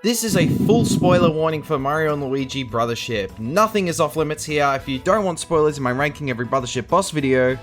This is a full spoiler warning for Mario and Luigi Brothership. Nothing is off limits here. If you don't want spoilers in my ranking every Brothership boss video,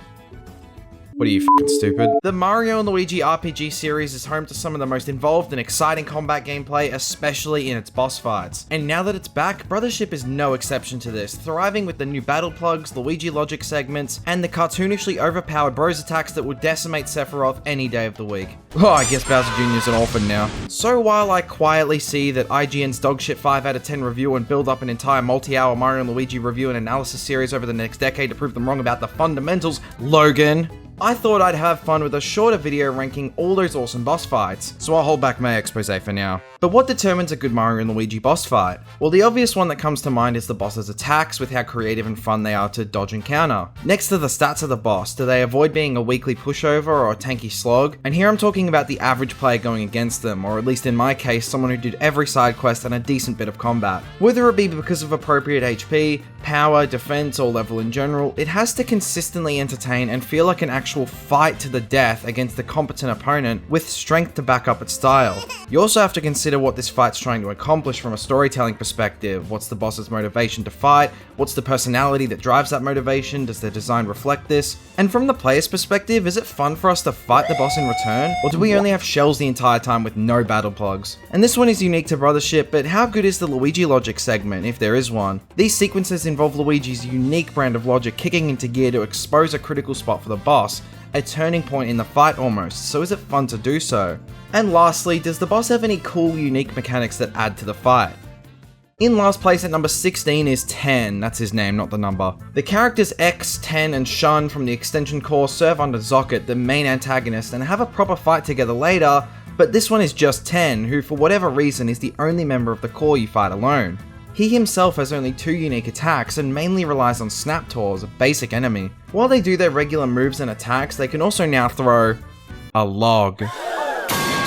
what are you, f***ing stupid? The Mario and Luigi RPG series is home to some of the most involved and exciting combat gameplay, especially in its boss fights. And now that it's back, Brothership is no exception to this, thriving with the new battle plugs, Luigi logic segments, and the cartoonishly overpowered bros attacks that would decimate Sephiroth any day of the week. Oh, I guess Bowser Jr. is an orphan now. So while I quietly see that IGN's dogshit 5 out of 10 review and build up an entire multi-hour Mario and Luigi review and analysis series over the next decade to prove them wrong about the fundamentals, Logan, I thought I'd have fun with a shorter video ranking all those awesome boss fights, so I'll hold back my expose for now. But what determines a good Mario and Luigi boss fight? Well, the obvious one that comes to mind is the boss's attacks, with how creative and fun they are to dodge and counter. Next to the stats of the boss, do they avoid being a weakly pushover or a tanky slog? And here I'm talking about the average player going against them, or at least in my case, someone who did every side quest and a decent bit of combat. Whether it be because of appropriate HP, power, defense, or level in general, it has to consistently entertain and feel like an actual fight to the death against a competent opponent with strength to back up its style. You also have to consider what this fight's trying to accomplish from a storytelling perspective. What's the boss's motivation to fight? What's the personality that drives that motivation? Does their design reflect this? And from the player's perspective, is it fun for us to fight the boss in return? Or do we only have shells the entire time with no battle plugs? And this one is unique to Brothership, but how good is the Luigi logic segment, if there is one? These sequences involve Luigi's unique brand of logic kicking into gear to expose a critical spot for the boss, a turning point in the fight almost, so is it fun to do so? And lastly, does the boss have any cool, unique mechanics that add to the fight? In last place at number 16 is 10, that's his name, not the number. The characters X, 10, and Shun from the extension core serve under Zocket, the main antagonist, and have a proper fight together later, but this one is just 10, who for whatever reason is the only member of the core you fight alone. He himself has only 2 unique attacks and mainly relies on Snap Tors, a basic enemy. While they do their regular moves and attacks, they can also now throw a log.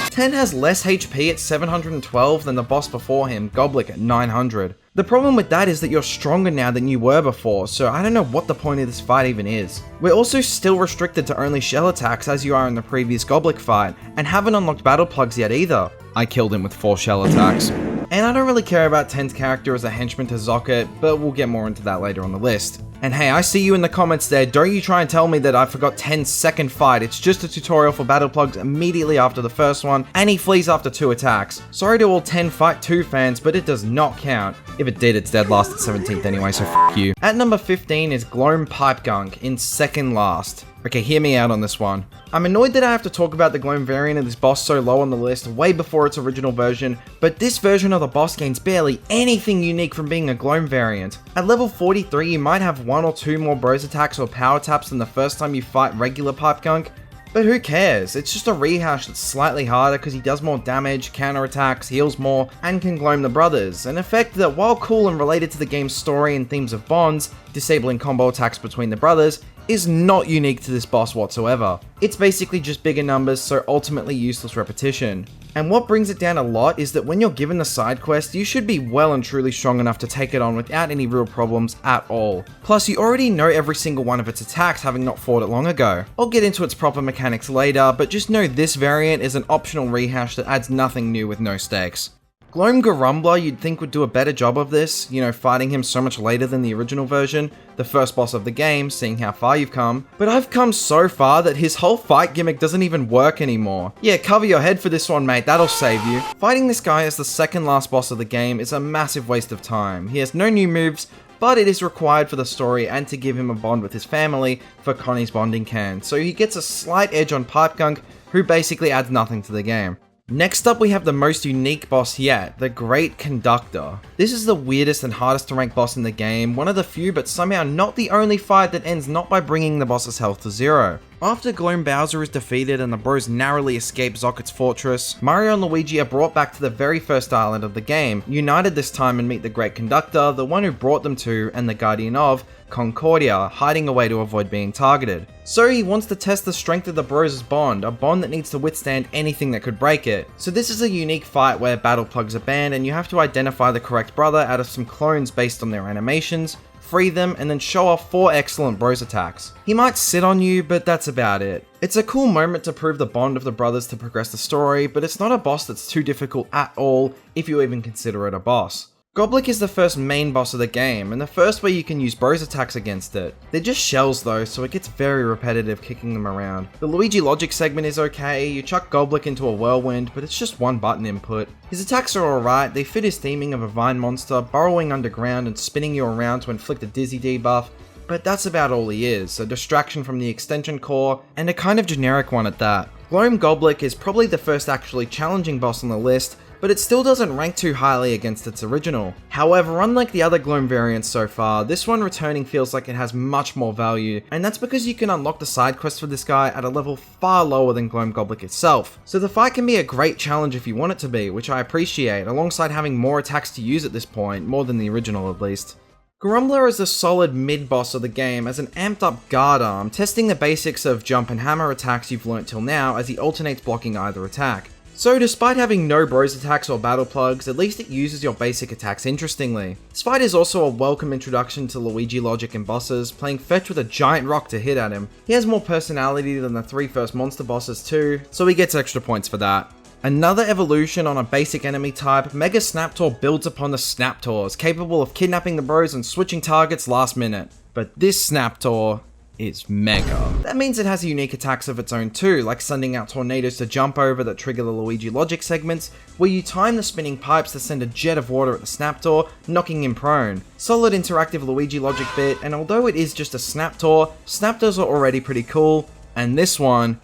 10 has less HP at 712 than the boss before him, Goblik, at 900. The problem with that is that you're stronger now than you were before, so I don't know what the point of this fight even is. We're also still restricted to only shell attacks as you are in the previous Goblik fight, and haven't unlocked battle plugs yet either. I killed him with 4 shell attacks. And I don't really care about 10's character as a henchman to Zocket, but we'll get more into that later on the list. And hey, I see you in the comments there, don't you try and tell me that I forgot 10's second fight, it's just a tutorial for battle plugs immediately after the first one, and he flees after 2 attacks. Sorry to all 10 Fight 2 fans, but it does not count. If it did, it's dead last at 17th anyway, so f*** you. At number 15 is Gloam Pipe Gunk, in second last. Okay, hear me out on this one. I'm annoyed that I have to talk about the Gloam variant of this boss so low on the list, way before its original version, but this version of the boss gains barely anything unique from being a Gloam variant. At level 43, you might have 1 or 2 more bros attacks or power taps than the first time you fight regular Pipe Gunk, but who cares? It's just a rehash that's slightly harder because he does more damage, counterattacks, heals more, and can gloam the brothers, an effect that, while cool and related to the game's story and themes of bonds, disabling combo attacks between the brothers, is not unique to this boss whatsoever. It's basically just bigger numbers, so ultimately useless repetition. And what brings it down a lot is that when you're given the side quest, you should be well and truly strong enough to take it on without any real problems at all. Plus, you already know every single one of its attacks, having not fought it long ago. I'll get into its proper mechanics later, but just know this variant is an optional rehash that adds nothing new with no stakes. Gloam Garumbler you'd think would do a better job of this, you know, fighting him so much later than the original version, the first boss of the game, seeing how far you've come. But I've come so far that his whole fight gimmick doesn't even work anymore. Yeah, cover your head for this one, mate, that'll save you. Fighting this guy as the second last boss of the game is a massive waste of time. He has no new moves, but it is required for the story and to give him a bond with his family for Connie's bonding can, so he gets a slight edge on Pipe Gunk, who basically adds nothing to the game. Next up we have the most unique boss yet, the Great Conductor. This is the weirdest and hardest to rank boss in the game, one of the few but somehow not the only fight that ends not by bringing the boss's health to 0. After Gloam Bowser is defeated and the bros narrowly escape Zocket's fortress, Mario and Luigi are brought back to the very first island of the game, united this time and meet the Great Conductor, the one who brought them to, and the guardian of, Concordia, hiding away to avoid being targeted. So he wants to test the strength of the bros' bond, a bond that needs to withstand anything that could break it. So this is a unique fight where battle plugs are banned and you have to identify the correct brother out of some clones based on their animations, free them, and then show off 4 excellent bros attacks. He might sit on you, but that's about it. It's a cool moment to prove the bond of the brothers to progress the story, but it's not a boss that's too difficult at all, if you even consider it a boss. Goblik is the first main boss of the game, and the first way you can use bros attacks against it. They're just shells though, so it gets very repetitive kicking them around. The Luigi logic segment is okay, you chuck Goblik into a whirlwind, but it's just one button input. His attacks are alright, they fit his theming of a vine monster, burrowing underground and spinning you around to inflict a dizzy debuff, but that's about all he is, a distraction from the extension core, and a kind of generic one at that. Gloam Goblik is probably the first actually challenging boss on the list, but it still doesn't rank too highly against its original. However, unlike the other Gloam variants so far, this one returning feels like it has much more value, and that's because you can unlock the side quests for this guy at a level far lower than Gloam Goblik itself. So the fight can be a great challenge if you want it to be, which I appreciate, alongside having more attacks to use at this point, more than the original at least. Grumbler is a solid mid-boss of the game as an amped up guard arm, testing the basics of jump and hammer attacks you've learnt till now as he alternates blocking either attack. So despite having no bros attacks or battle plugs, at least it uses your basic attacks interestingly. This fight is also a welcome introduction to Luigi logic and bosses, playing fetch with a giant rock to hit at him. He has more personality than the 3 first monster bosses too, so he gets extra points for that. Another evolution on a basic enemy type, Mega Snaptor builds upon the Snaptors, capable of kidnapping the bros and switching targets last minute. But this Snaptor is mega. That means it has unique attacks of its own too, like sending out tornadoes to jump over that trigger the Luigi logic segments, where you time the spinning pipes to send a jet of water at the Snaptor, knocking him prone. Solid interactive Luigi logic bit, and although it is just a Snaptor, Snaptors are already pretty cool, and this one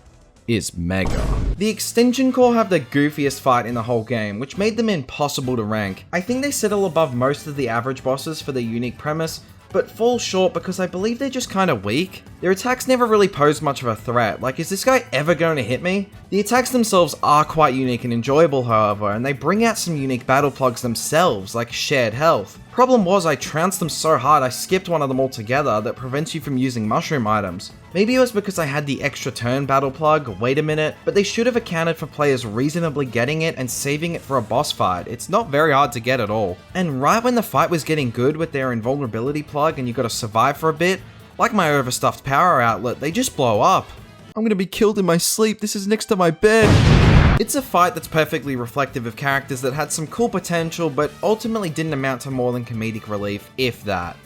is mega. The extension core have the goofiest fight in the whole game, which made them impossible to rank. I think they settle above most of the average bosses for their unique premise, but fall short because I believe they're just kinda weak. Their attacks never really pose much of a threat, like is this guy ever going to hit me? The attacks themselves are quite unique and enjoyable however, and they bring out some unique battle plugs themselves, like shared health. Problem was I trounced them so hard I skipped one of them altogether that prevents you from using mushroom items. Maybe it was because I had the extra turn battle plug, wait a minute, but they should have accounted for players reasonably getting it and saving it for a boss fight. It's not very hard to get at all. And right when the fight was getting good with their invulnerability plug and you gotta survive for a bit, like my overstuffed power outlet, they just blow up. I'm gonna be killed in my sleep, this is next to my bed. It's a fight that's perfectly reflective of characters that had some cool potential but ultimately didn't amount to more than comedic relief, if that.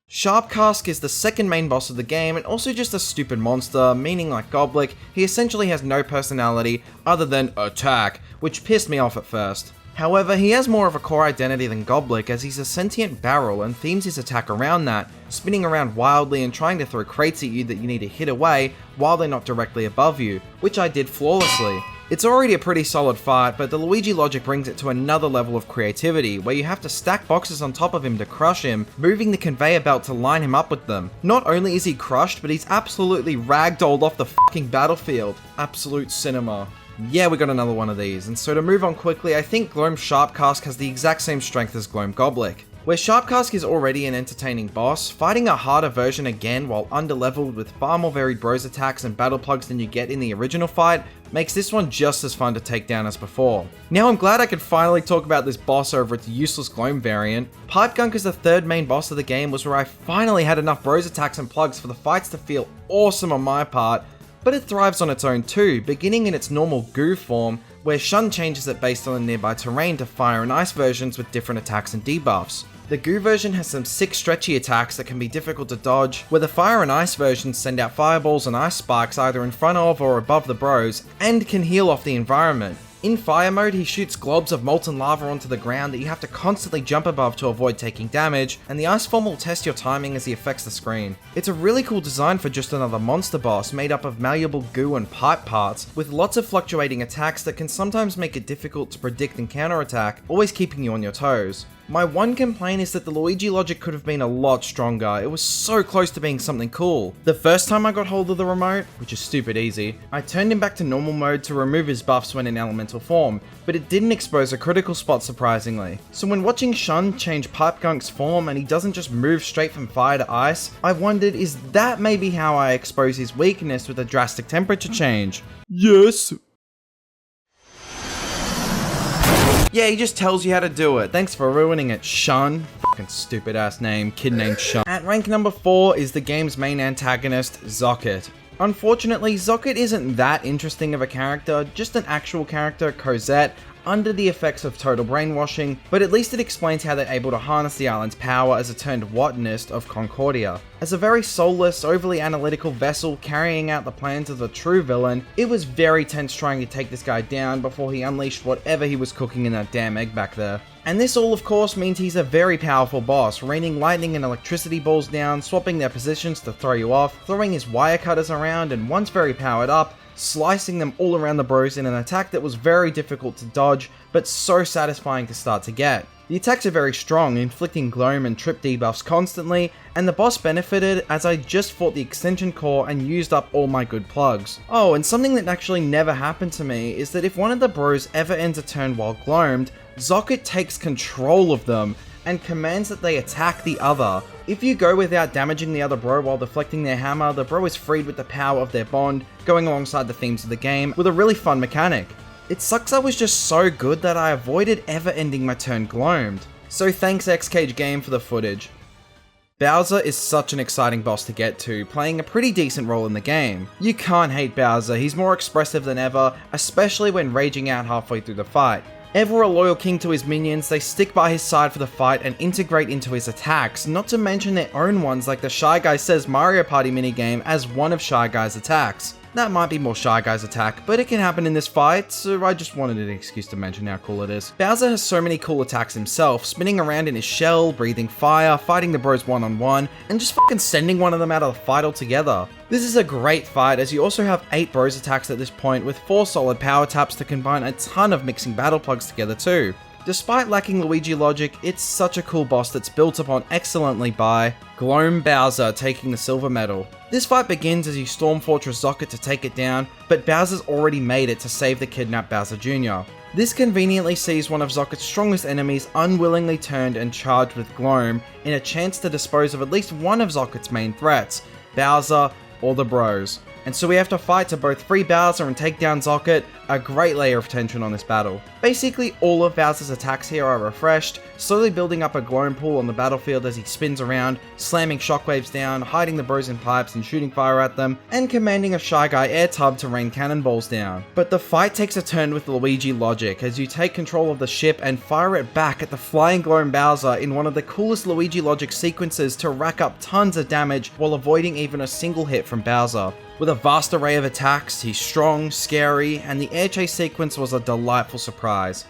Sharpcask is the second main boss of the game and also just a stupid monster, meaning like Goblik, he essentially has no personality other than attack, which pissed me off at first. However, he has more of a core identity than Goblik as he's a sentient barrel and themes his attack around that, spinning around wildly and trying to throw crates at you that you need to hit away while they're not directly above you, which I did flawlessly. It's already a pretty solid fight, but the Luigi logic brings it to another level of creativity, where you have to stack boxes on top of him to crush him, moving the conveyor belt to line him up with them. Not only is he crushed, but he's absolutely ragdolled off the fucking battlefield. Absolute cinema. Yeah, we got another one of these, and so to move on quickly, I think Gloam Sharpcask has the exact same strength as Gloam Goblik. Where Sharpcask is already an entertaining boss, fighting a harder version again while underleveled with far more varied bros attacks and battle plugs than you get in the original fight makes this one just as fun to take down as before. Now I'm glad I could finally talk about this boss over its useless Gloam variant. Pipe Gunk as the third main boss of the game was where I finally had enough bros attacks and plugs for the fights to feel awesome on my part, but it thrives on its own too, beginning in its normal goo form, where Shun changes it based on the nearby terrain to fire and ice versions with different attacks and debuffs. The goo version has some sick stretchy attacks that can be difficult to dodge, where the fire and ice versions send out fireballs and ice spikes either in front of or above the bros, and can heal off the environment. In fire mode, he shoots globs of molten lava onto the ground that you have to constantly jump above to avoid taking damage, and the ice form will test your timing as he affects the screen. It's a really cool design for just another monster boss made up of malleable goo and pipe parts, with lots of fluctuating attacks that can sometimes make it difficult to predict and counterattack, always keeping you on your toes. My one complaint is that the Luigi logic could have been a lot stronger. It was so close to being something cool. The first time I got hold of the remote, which is stupid easy, I turned him back to normal mode to remove his buffs when in elemental form, but it didn't expose a critical spot surprisingly. So when watching Shun change Pipe Gunk's form and he doesn't just move straight from fire to ice, I wondered, is that maybe how I expose his weakness with a drastic temperature change? Yes. Yeah, he just tells you how to do it. Thanks for ruining it, Shun. Fucking stupid ass name, kid named Shun. At rank number 4 is the game's main antagonist, Zocket. Unfortunately, Zocket isn't that interesting of a character, just an actual character, Cosette, under the effects of total brainwashing, but at least it explains how they're able to harness the island's power as a turned botanist of Concordia. As a very soulless, overly analytical vessel carrying out the plans of the true villain, it was very tense trying to take this guy down before he unleashed whatever he was cooking in that damn egg back there. And this all of course means he's a very powerful boss, raining lightning and electricity balls down, swapping their positions to throw you off, throwing his wire cutters around, and once very powered up, slicing them all around the bros in an attack that was very difficult to dodge, but so satisfying to start to get. The attacks are very strong, inflicting gloam and trip debuffs constantly, and the boss benefited as I just fought the extension core and used up all my good plugs. Oh, and something that actually never happened to me is that if one of the bros ever ends a turn while gloamed, Zocket takes control of them and commands that they attack the other. If you go without damaging the other bro while deflecting their hammer, the bro is freed with the power of their bond, going alongside the themes of the game, with a really fun mechanic. It sucks I was just so good that I avoided ever ending my turn gloamed. So thanks XCage Game for the footage. Bowser is such an exciting boss to get to, playing a pretty decent role in the game. You can't hate Bowser, he's more expressive than ever, especially when raging out halfway through the fight. Ever a loyal king to his minions, they stick by his side for the fight and integrate into his attacks, not to mention their own ones like the Shy Guy Says Mario Party minigame as one of Shy Guy's attacks. That might be more Shy Guy's attack, but it can happen in this fight, so I just wanted an excuse to mention how cool it is. Bowser has so many cool attacks himself, spinning around in his shell, breathing fire, fighting the bros one-on-one, and just fucking sending one of them out of the fight altogether. This is a great fight as you also have 8 bros attacks at this point with 4 solid power taps to combine a ton of mixing battle plugs together too. Despite lacking Luigi logic, it's such a cool boss that's built upon excellently by Gloam Bowser taking the silver medal. This fight begins as you storm Fortress Zocket to take it down, but Bowser's already made it to save the kidnapped Bowser Jr. This conveniently sees one of Zocket's strongest enemies unwillingly turned and charged with Gloam in a chance to dispose of at least one of Zocket's main threats, Bowser or the bros. And so we have to fight to both free Bowser and take down Zocket, a great layer of tension on this battle. Basically all of Bowser's attacks here are refreshed, slowly building up a gloam pool on the battlefield as he spins around, slamming shockwaves down, hiding the bros in pipes and shooting fire at them, and commanding a Shy Guy air tub to rain cannonballs down. But the fight takes a turn with Luigi logic as you take control of the ship and fire it back at the flying gloam Bowser in one of the coolest Luigi logic sequences to rack up tons of damage while avoiding even a single hit from Bowser. With a vast array of attacks, he's strong, scary, and the air chase sequence was a delightful surprise.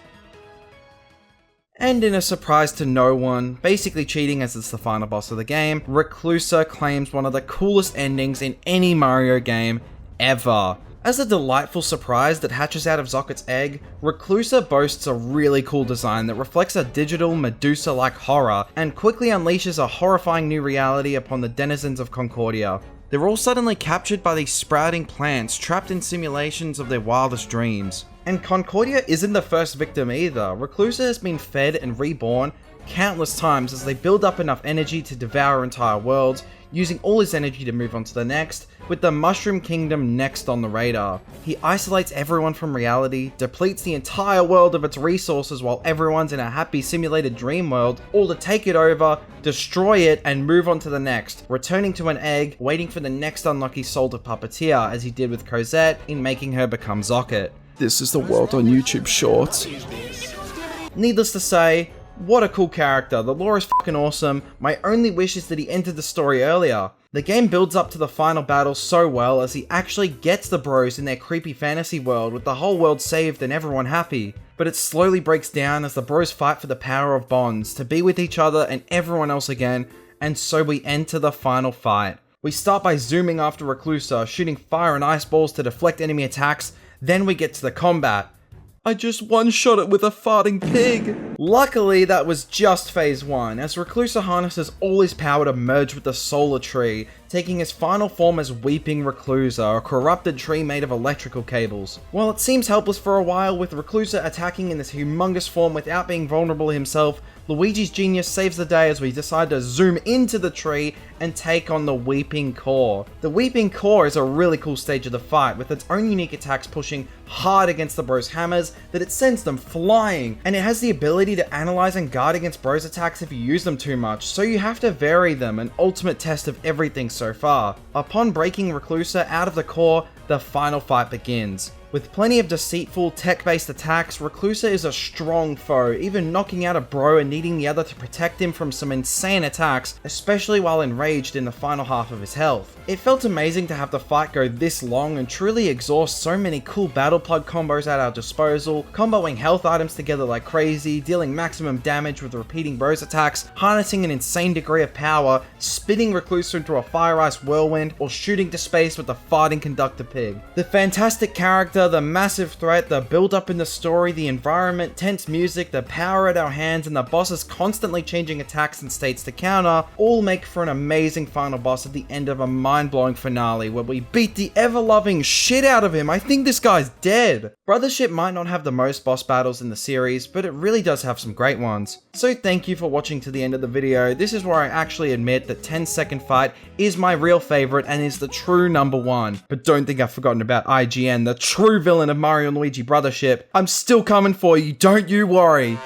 And in a surprise to no one, basically cheating as it's the final boss of the game, Reclusa claims one of the coolest endings in any Mario game ever. As a delightful surprise that hatches out of Zocket's egg, Reclusa boasts a really cool design that reflects a digital Medusa-like horror and quickly unleashes a horrifying new reality upon the denizens of Concordia. They're all suddenly captured by these sprouting plants trapped in simulations of their wildest dreams. And Concordia isn't the first victim either. Reclusa has been fed and reborn countless times as they build up enough energy to devour entire worlds, using all his energy to move on to the next, with the Mushroom Kingdom next on the radar. He isolates everyone from reality, depletes the entire world of its resources while everyone's in a happy simulated dream world, all to take it over, destroy it, and move on to the next, returning to an egg, waiting for the next unlucky soul to puppeteer, as he did with Cosette in making her become Zocket. This is the world on YouTube Shorts. Needless to say, what a cool character, the lore is fucking awesome. My only wish is that he entered the story earlier. The game builds up to the final battle so well as he actually gets the bros in their creepy fantasy world with the whole world saved and everyone happy. But it slowly breaks down as the bros fight for the power of bonds, to be with each other and everyone else again, and so we enter the final fight. We start by zooming after Reclusa, shooting fire and ice balls to deflect enemy attacks, then we get to the combat. I just one-shot it with a farting pig! Luckily, that was just phase 1, as Reclusa harnesses all his power to merge with the Solar Tree, taking his final form as Weeping Reclusa, a corrupted tree made of electrical cables. While it seems helpless for a while, with Reclusa attacking in this humongous form without being vulnerable himself, Luigi's genius saves the day as we decide to zoom into the tree and take on the Weeping Core. The Weeping Core is a really cool stage of the fight, with its own unique attacks pushing hard against the Bros' hammers that it sends them flying, and it has the ability to analyze and guard against Bros' attacks if you use them too much, so you have to vary them, an ultimate test of everything so far. Upon breaking Reclusa out of the core, the final fight begins. With plenty of deceitful, tech-based attacks, Reclusa is a strong foe, even knocking out a bro and needing the other to protect him from some insane attacks, especially while enraged in the final half of his health. It felt amazing to have the fight go this long and truly exhaust so many cool battle plug combos at our disposal, comboing health items together like crazy, dealing maximum damage with repeating bros attacks, harnessing an insane degree of power, spitting Reclusa into a fire ice whirlwind, or shooting to space with the farting conductor pig. The fantastic character, the massive threat, the build up in the story, the environment, tense music, the power at our hands, and the boss's constantly changing attacks and states to counter, all make for an amazing final boss at the end of a mind-blowing finale where we beat the ever-loving shit out of him. I think this guy's dead. Brothership might not have the most boss battles in the series, but it really does have some great ones. So thank you for watching to the end of the video. This is where I actually admit that 10-second fight is my real favorite and is the true #1. But don't think I've forgotten about IGN, the true villain of Mario and Luigi Brothership. I'm still coming for you, don't you worry.